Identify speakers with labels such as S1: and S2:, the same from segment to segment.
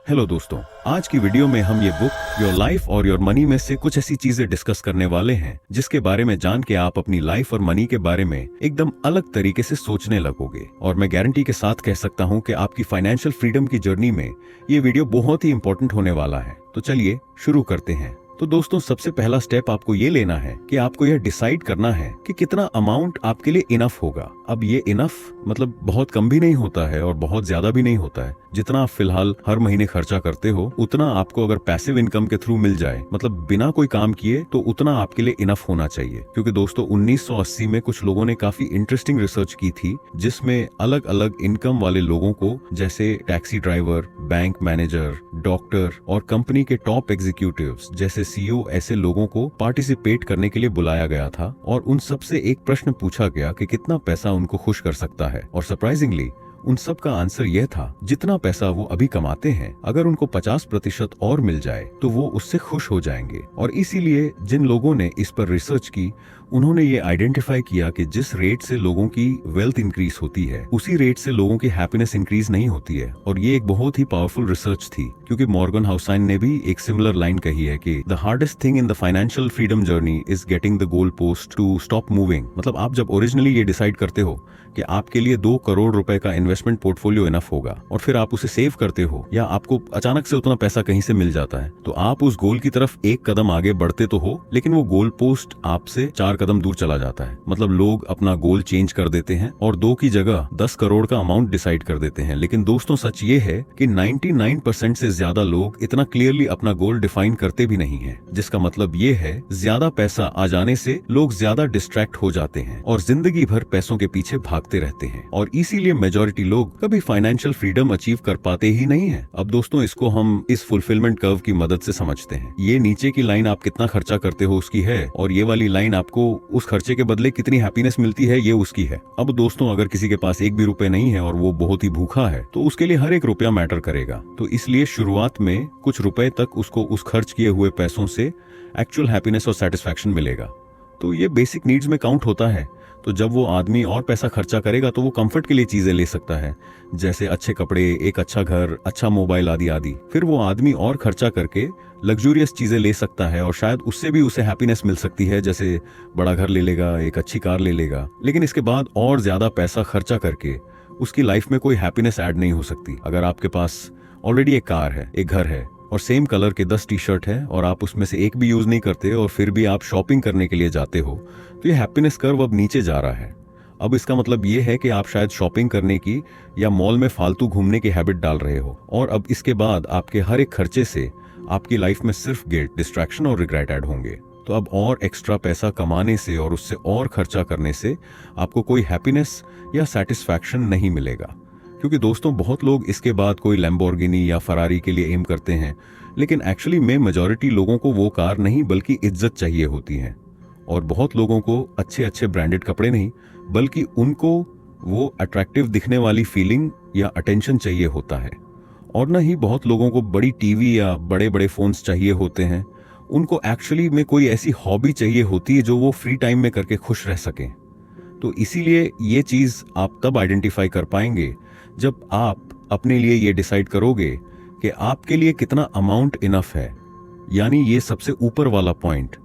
S1: Hello दोस्तों, आज की वीडियो में हम ये बुक योर लाइफ और योर मनी में से कुछ ऐसी चीजें डिस्कस करने वाले हैं जिसके बारे में जान के आप अपनी लाइफ और मनी के बारे में एकदम अलग तरीके से सोचने लगोगे। और मैं गारंटी के साथ कह सकता हूँ कि आपकी फाइनेंशियल फ्रीडम की जर्नी में ये वीडियो बहुत ही इंपॉर्टेंट होने वाला है। तो चलिए शुरू करते हैं। तो दोस्तों, सबसे पहला स्टेप आपको ये लेना है कि आपको यह डिसाइड करना है कि कितना अमाउंट आपके लिए इनफ होगा। अब ये इनफ मतलब बहुत कम भी नहीं होता है और बहुत ज्यादा भी नहीं होता है। जितना आप फिलहाल हर महीने खर्चा करते हो उतना आपको अगर पैसिव इनकम के थ्रू मिल जाए, मतलब बिना कोई काम किए, तो उतना आपके लिए इनफ होना चाहिए। क्योंकि दोस्तों 1980 में कुछ लोगों ने काफी इंटरेस्टिंग रिसर्च की थी जिसमें अलग अलग इनकम वाले लोगों को, जैसे taxi driver, bank manager, doctor और कंपनी के टॉप एग्जीक्यूटिव्स जैसे सीईओ, ऐसे लोगों को पार्टिसिपेट करने के लिए बुलाया गया था और उन सबसे एक प्रश्न पूछा गया कि कितना पैसा उनको खुश कर सकता है। और सरप्राइजिंगली उन सब का आंसर यह था, जितना पैसा वो अभी कमाते हैं अगर उनको 50% और मिल जाए तो वो उससे खुश हो जाएंगे। और इसीलिए जिन लोगों ने इस पर रिसर्च की उन्होंने ये आइडेंटिफाई किया कि जिस रेट से लोगों की वेल्थ इंक्रीज होती है उसी रेट से लोगों की हैप्पीनेस इंक्रीज नहीं होती है। और ये एक बहुत ही पावरफुल रिसर्च थी, क्योंकि मॉर्गन हाउसाइन ने भी एक सिमिलर लाइन कही है कि the hardest thing in the financial freedom journey is getting the goal post to stop moving. मतलब आप जब ओरिजिनली ये डिसाइड करते हो कि आपके लिए 2 करोड़ रुपए का इन्वेस्टमेंट पोर्टफोलियो इनफ होगा और फिर आप उसे सेव करते हो या आपको अचानक से उतना पैसा कहीं से मिल जाता है, तो आप उस गोल की तरफ एक कदम आगे बढ़ते तो हो, लेकिन वो गोल पोस्ट आपसे 4 कदम दूर चला जाता है। मतलब लोग अपना गोल चेंज कर देते हैं और 2 की जगह 10 करोड़ का अमाउंट डिसाइड कर देते हैं। लेकिन दोस्तों सच ये है कि 99% से ज्यादा लोग इतना क्लियरली अपना गोल डिफाइन करते भी नहीं है, जिसका मतलब ये है ज्यादा पैसा आ जाने से लोग ज्यादा डिस्ट्रैक्ट हो जाते हैं और जिंदगी भर पैसों के पीछे भागते रहते हैं। और इसीलिए मेजॉरिटी लोग कभी फाइनेंशियल फ्रीडम अचीव कर पाते ही नहीं है। अब दोस्तों इसको हम इस फुलफिलमेंट कर्व की मदद से समझते हैं। ये नीचे की लाइन आप कितना खर्चा करते हो उसकी है, और ये वाली लाइन आपको उस खर्चे के बदले कितनी हैप्पीनेस मिलती है ये उसकी है। अब दोस्तों अगर किसी के पास एक भी रुपए नहीं है और वो बहुत ही भूखा है तो उसके लिए हर एक रुपया मैटर करेगा। तो इसलिए शुरुआत में कुछ रुपए तक उसको उस खर्च किए हुए पैसों से एक्चुअल हैप्पीनेस और सेटिस्फैक्शन मिलेगा। तो ये बेसिक नीड्स में काउंट होता है। तो जब वो आदमी और पैसा खर्चा करेगा तो वो कंफर्ट के लिए चीजें ले सकता है, जैसे अच्छे कपड़े, एक अच्छा घर, अच्छा मोबाइल आदि आदि। फिर वो आदमी और खर्चा करके लग्जूरियस चीजें ले सकता है और शायद उससे भी उसे हैप्पीनेस मिल सकती है, जैसे बड़ा घर ले लेगा, एक अच्छी कार ले लेगा। लेकिन इसके बाद और ज्यादा पैसा खर्चा करके उसकी लाइफ में कोई हैप्पीनेस ऐड नहीं हो सकती। अगर आपके पास ऑलरेडी एक कार है, एक घर है और सेम कलर के 10 टी-शर्ट है और आप उसमें से एक भी यूज नहीं करते और फिर भी आप शॉपिंग करने के लिए जाते हो, तो ये हैप्पीनेस कर्व अब नीचे जा रहा है। अब इसका मतलब ये है कि आप शायद शॉपिंग करने की या मॉल में फालतू घूमने की हैबिट डाल रहे हो और अब इसके बाद आपके हर एक खर्चे से आपकी लाइफ में सिर्फ गिल्ट, डिस्ट्रैक्शन और रिग्रेट ऐड होंगे। तो अब और एक्स्ट्रा पैसा कमाने से और उससे और खर्चा करने से आपको कोई हैप्पीनेस या सेटिस्फैक्शन नहीं मिलेगा। क्योंकि दोस्तों बहुत लोग इसके बाद कोई लैम्बोर्गिनी या फरारी के लिए एम करते हैं, लेकिन एक्चुअली में मेजॉरिटी लोगों को वो कार नहीं बल्कि इज्जत चाहिए होती है। और बहुत लोगों को अच्छे अच्छे ब्रांडेड कपड़े नहीं बल्कि उनको वो अट्रैक्टिव दिखने वाली फीलिंग या अटेंशन चाहिए होता है। और न ही बहुत लोगों को बड़ी टीवी या बड़े बड़े फोन्स चाहिए होते हैं, उनको एक्चुअली में कोई ऐसी हॉबी चाहिए होती है जो वो फ्री टाइम में करके खुश रह सकें। तो इसीलिए ये चीज आप तब आइडेंटिफाई कर पाएंगे जब आप अपने लिए ये डिसाइड करोगे कि आपके लिए कितना अमाउंट इनफ है, यानी ये सबसे ऊपर वाला पॉइंट।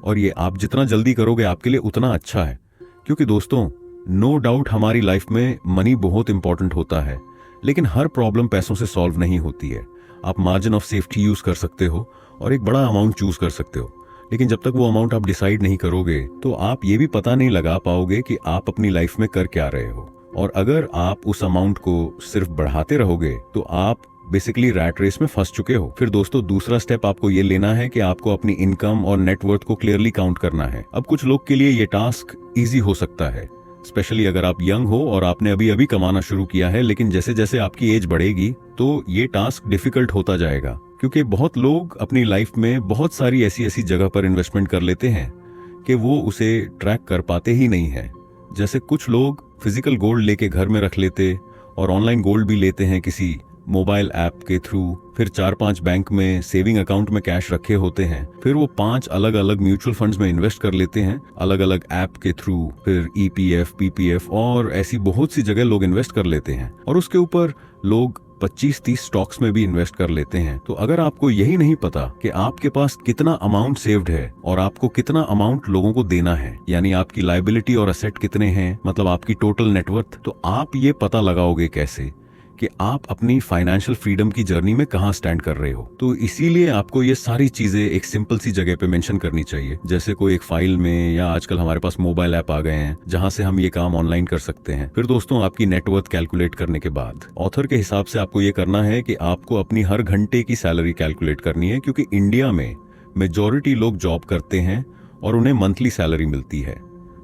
S1: और ये आप जितना जल्दी करोगे आपके लिए उतना अच्छा है। क्योंकि दोस्तों नो डाउट हमारी लाइफ में मनी बहुत इंपॉर्टेंट होता है, लेकिन हर प्रॉब्लम पैसों से सॉल्व नहीं होती है। आप मार्जिन ऑफ सेफ्टी यूज कर सकते हो और एक बड़ा अमाउंट चूज कर सकते हो, लेकिन जब तक वो अमाउंट आप डिसाइड नहीं करोगे तो आप ये भी पता नहीं लगा पाओगे कि आप अपनी लाइफ में कर क्या रहे हो। और अगर आप उस अमाउंट को सिर्फ बढ़ाते रहोगे तो आप बेसिकली रैट रेस में फंस चुके हो। फिर दोस्तों दूसरा स्टेप आपको ये लेना है कि आपको अपनी इनकम और नेटवर्थ को क्लियरली काउंट करना है। अब कुछ लोग के लिए ये टास्क इजी हो सकता है, स्पेशली अगर आप यंग हो और आपने अभी अभी कमाना शुरू किया है, लेकिन जैसे जैसे आपकी एज बढ़ेगी तो ये टास्क डिफिकल्ट होता जाएगा। क्योंकि बहुत लोग अपनी लाइफ में बहुत सारी ऐसी ऐसी जगह पर इन्वेस्टमेंट कर लेते हैं कि वो उसे ट्रैक कर पाते ही नहीं है। जैसे कुछ लोग फिजिकल गोल्ड लेके घर में रख लेते और ऑनलाइन गोल्ड भी लेते हैं किसी मोबाइल ऐप के थ्रू, फिर 4-5 बैंक में सेविंग अकाउंट में कैश रखे होते हैं, फिर वो 5 अलग अलग म्यूचुअल फंड्स में इन्वेस्ट कर लेते हैं अलग अलग ऐप के थ्रू, फिर ईपीएफ, पीपीएफ और ऐसी बहुत सी जगह लोग इन्वेस्ट कर लेते हैं और उसके ऊपर लोग 25-30 स्टॉक्स में भी इन्वेस्ट कर लेते हैं, तो अगर आपको यही नहीं पता कि आपके पास कितना अमाउंट सेव्ड है और आपको कितना अमाउंट लोगों को देना है, यानी आपकी लायबिलिटी और असेट कितने हैं, मतलब आपकी टोटल नेटवर्थ, तो आप ये पता लगाओगे कैसे कि आप अपनी फाइनेंशियल फ्रीडम की जर्नी में कहां स्टैंड कर रहे हो। तो इसीलिए आपको ये सारी चीजें एक सिंपल सी जगह पे मेंशन करनी चाहिए, जैसे कोई एक फाइल में, या आजकल हमारे पास मोबाइल ऐप आ गए हैं जहां से हम ये काम ऑनलाइन कर सकते हैं। फिर दोस्तों, आपकी नेटवर्थ कैलकुलेट करने के बाद ऑथर के हिसाब से आपको ये करना है कि आपको अपनी हर घंटे की सैलरी कैलकुलेट करनी है, क्योंकि इंडिया में मेजॉरिटी लोग जॉब करते हैं और उन्हें मंथली सैलरी मिलती है।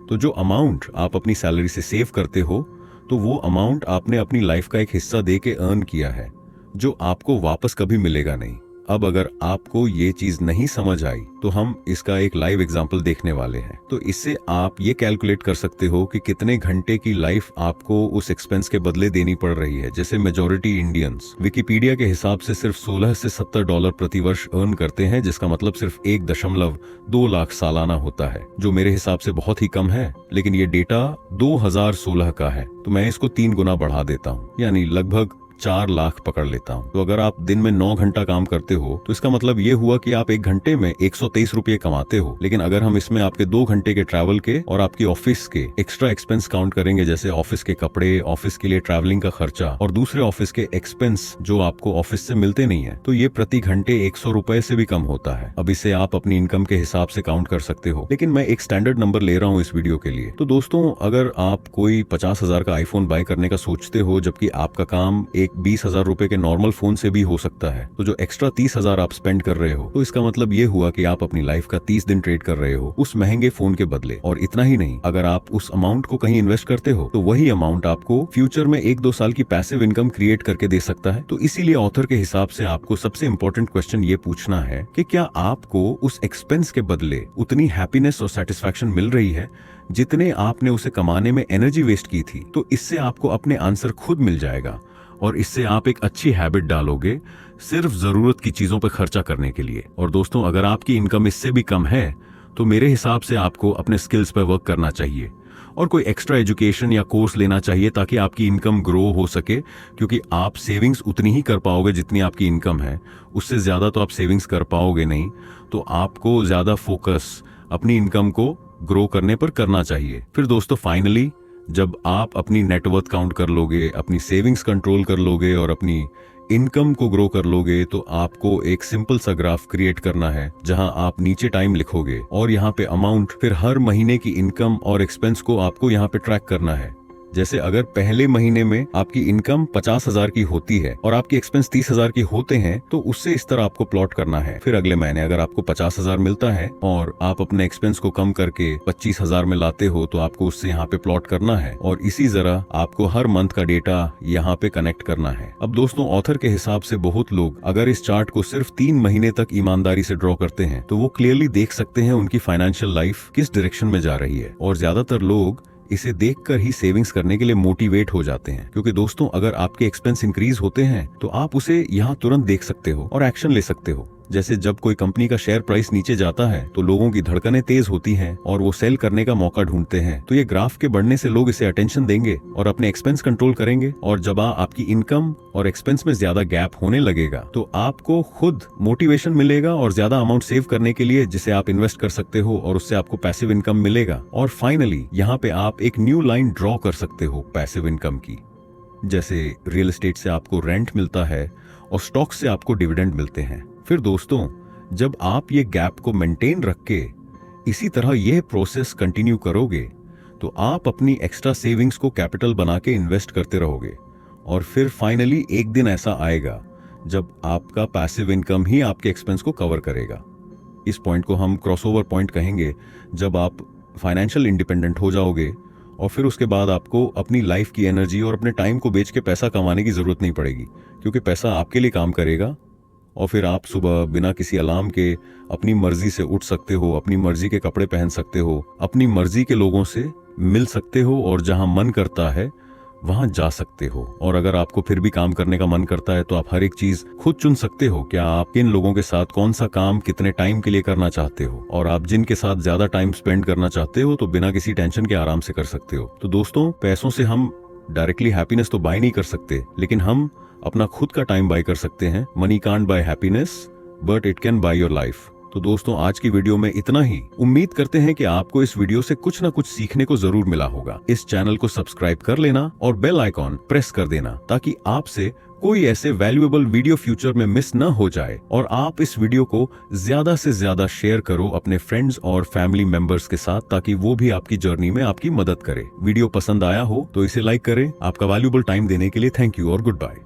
S1: तो जो अमाउंट आप अपनी सैलरी से सेव करते हो, तो वो अमाउंट आपने अपनी लाइफ का एक हिस्सा दे के अर्न किया है, जो आपको वापस कभी मिलेगा नहीं। अब अगर आपको ये चीज नहीं समझ आई तो हम इसका एक लाइव एग्जांपल देखने वाले हैं। तो इससे आप ये कैलकुलेट कर सकते हो कि कितने घंटे की लाइफ आपको उस एक्सपेंस के बदले देनी पड़ रही है। जैसे मेजॉरिटी इंडियंस विकिपीडिया के हिसाब से सिर्फ 16 से 70 डॉलर प्रति वर्ष अर्न करते हैं, जिसका मतलब सिर्फ 1.2 लाख सालाना होता है, जो मेरे हिसाब से बहुत ही कम है। लेकिन ये डेटा 2016 का है, तो मैं इसको 3 गुना बढ़ा देता हूँ, यानी लगभग 4 लाख पकड़ लेता हूँ। तो अगर आप दिन में 9 घंटा काम करते हो, तो इसका मतलब ये हुआ कि आप एक घंटे में 123 रुपये कमाते हो। लेकिन अगर हम इसमें आपके 2 घंटे के ट्रैवल के और आपकी ऑफिस के एक्स्ट्रा एक्सपेंस काउंट करेंगे, जैसे ऑफिस के कपड़े, ऑफिस के लिए ट्रैवलिंग का खर्चा और दूसरे ऑफिस के एक्सपेंस जो आपको ऑफिस से मिलते नहीं है, तो ये प्रति घंटे 100 रुपए से भी कम होता है। अब इसे आप अपनी इनकम के हिसाब से काउंट कर सकते हो, लेकिन मैं एक स्टैंडर्ड नंबर ले रहा हूँ इस वीडियो के लिए। तो दोस्तों, अगर आप कोई 50,000 का आईफोन बाय करने का सोचते हो, जबकि आपका काम एक 20,000 रुपए के नॉर्मल फोन से भी हो सकता है, तो जो एक्स्ट्रा 30,000 आप स्पेंड कर रहे हो, तो इसका मतलब ये हुआ कि आप अपनी लाइफ का 30 दिन ट्रेड कर रहे हो उस महंगे फोन के बदले। और इतना ही नहीं, अगर आप उस अमाउंट को कहीं इन्वेस्ट करते हो, तो वही अमाउंट आपको फ्यूचर में 1-2 साल की पैसिव इनकम क्रिएट करके दे सकता है। तो इसीलिए ऑथर के हिसाब से आपको सबसे इंपॉर्टेंट क्वेश्चन ये पूछना है कि क्या आपको उस एक्सपेंस के बदले उतनी हैप्पीनेस और सेटिस्फैक्शन मिल रही है जितने आपने उसे कमाने में एनर्जी वेस्ट की थी। तो इससे आपको अपने आंसर खुद मिल जाएगा और इससे आप एक अच्छी हैबिट डालोगे सिर्फ जरूरत की चीजों पर खर्चा करने के लिए। और दोस्तों, अगर आपकी इनकम इससे भी कम है, तो मेरे हिसाब से आपको अपने स्किल्स पर वर्क करना चाहिए और कोई एक्स्ट्रा एजुकेशन या कोर्स लेना चाहिए, ताकि आपकी इनकम ग्रो हो सके। क्योंकि आप सेविंग्स उतनी ही कर पाओगे जितनी आपकी इनकम है, उससे ज्यादा तो आप सेविंग्स कर पाओगे नहीं। तो आपको ज्यादा फोकस अपनी इनकम को ग्रो करने पर करना चाहिए। फिर दोस्तों, फाइनली जब आप अपनी नेटवर्थ काउंट कर लोगे, अपनी सेविंग्स कंट्रोल कर लोगे और अपनी इनकम को ग्रो कर लोगे, तो आपको एक सिंपल सा ग्राफ क्रिएट करना है, जहां आप नीचे टाइम लिखोगे और यहाँ पे अमाउंट, फिर हर महीने की इनकम और एक्सपेंस को आपको यहाँ पे ट्रैक करना है। जैसे अगर पहले महीने में आपकी इनकम 50,000 की होती है और आपके एक्सपेंस 30,000 के होते हैं, तो उससे इस तरह आपको प्लॉट करना है। फिर अगले महीने अगर आपको 50,000 मिलता है और आप अपने एक्सपेंस को कम करके 25,000 में लाते हो, तो आपको उससे यहाँ पे प्लॉट करना है और इसी तरह आपको हर मंथ का डेटा यहाँ पे कनेक्ट करना है। अब दोस्तों, ऑथर के हिसाब से बहुत लोग अगर इस चार्ट को सिर्फ 3 महीने तक ईमानदारी से ड्रॉ करते हैं, तो वो क्लियरली देख सकते हैं उनकी फाइनेंशियल लाइफ किस डायरेक्शन में जा रही है। और ज्यादातर लोग इसे देखकर ही सेविंग्स करने के लिए मोटिवेट हो जाते हैं। क्योंकि दोस्तों, अगर आपके एक्सपेंस इंक्रीज होते हैं, तो आप उसे यहाँ तुरंत देख सकते हो और एक्शन ले सकते हो। जैसे जब कोई कंपनी का शेयर प्राइस नीचे जाता है, तो लोगों की धड़कनें तेज होती हैं और वो सेल करने का मौका ढूंढते हैं। तो ये ग्राफ के बढ़ने से लोग इसे अटेंशन देंगे और अपने एक्सपेंस कंट्रोल करेंगे। और जब आपकी इनकम और एक्सपेंस में ज्यादा गैप होने लगेगा, तो आपको खुद मोटिवेशन मिलेगा और ज्यादा अमाउंट सेव करने के लिए, जिसे आप इन्वेस्ट कर सकते हो और उससे आपको पैसिव इनकम मिलेगा। और फाइनली यहाँ पे आप एक न्यू लाइन ड्रॉ कर सकते हो पैसिव इनकम की। जैसे रियल एस्टेट से आपको रेंट मिलता है और स्टॉक से आपको डिविडेंड मिलते हैं। फिर दोस्तों, जब आप ये गैप को मेंटेन रख के इसी तरह यह प्रोसेस कंटिन्यू करोगे, तो आप अपनी एक्स्ट्रा सेविंग्स को कैपिटल बना के इन्वेस्ट करते रहोगे। और फिर फाइनली एक दिन ऐसा आएगा जब आपका पैसिव इनकम ही आपके एक्सपेंस को कवर करेगा। इस पॉइंट को हम क्रॉसओवर पॉइंट कहेंगे, जब आप फाइनेंशियल इंडिपेंडेंट हो जाओगे और फिर उसके बाद आपको अपनी लाइफ की एनर्जी और अपने टाइम को बेच के पैसा कमाने की जरूरत नहीं पड़ेगी, क्योंकि पैसा आपके लिए काम करेगा। और फिर आप सुबह बिना किसी अलार्म के अपनी मर्जी से उठ सकते हो, अपनी मर्जी के कपड़े पहन सकते हो, अपनी मर्जी के लोगों से मिल सकते हो और जहां मन करता है वहां जा सकते हो। और अगर आपको फिर भी काम करने का मन करता है, तो आप हर एक चीज खुद चुन सकते हो। क्या आप किन लोगों के साथ कौन सा काम कितने टाइम के लिए करना चाहते हो, और आप जिनके साथ ज्यादा टाइम स्पेंड करना चाहते हो, तो बिना किसी टेंशन के आराम से कर सकते हो। तो दोस्तों, पैसों से हम डायरेक्टली हैप्पीनेस तो बाय नहीं कर सकते, लेकिन हम अपना खुद का टाइम बाय कर सकते हैं। Money can't buy happiness but it can by your life. तो दोस्तों, आज की वीडियो में इतना ही। उम्मीद करते हैं कि आपको इस वीडियो से कुछ ना कुछ सीखने को जरूर मिला होगा। इस चैनल को सब्सक्राइब कर लेना और बेल आइकॉन प्रेस कर देना ताकि आपसे कोई ऐसे वैल्यूएबल वीडियो फ्यूचर में मिस ना हो जाए। और आप इस वीडियो को ज्यादा से ज्यादा शेयर करो अपने फ्रेंड्स और फैमिली मेंबर्स के साथ ताकि वो भी आपकी जर्नी में आपकी मदद करे। वीडियो पसंद आया हो तो इसे लाइक करें। आपका वैल्यूएबल टाइम देने के लिए थैंक यू और गुड बाय।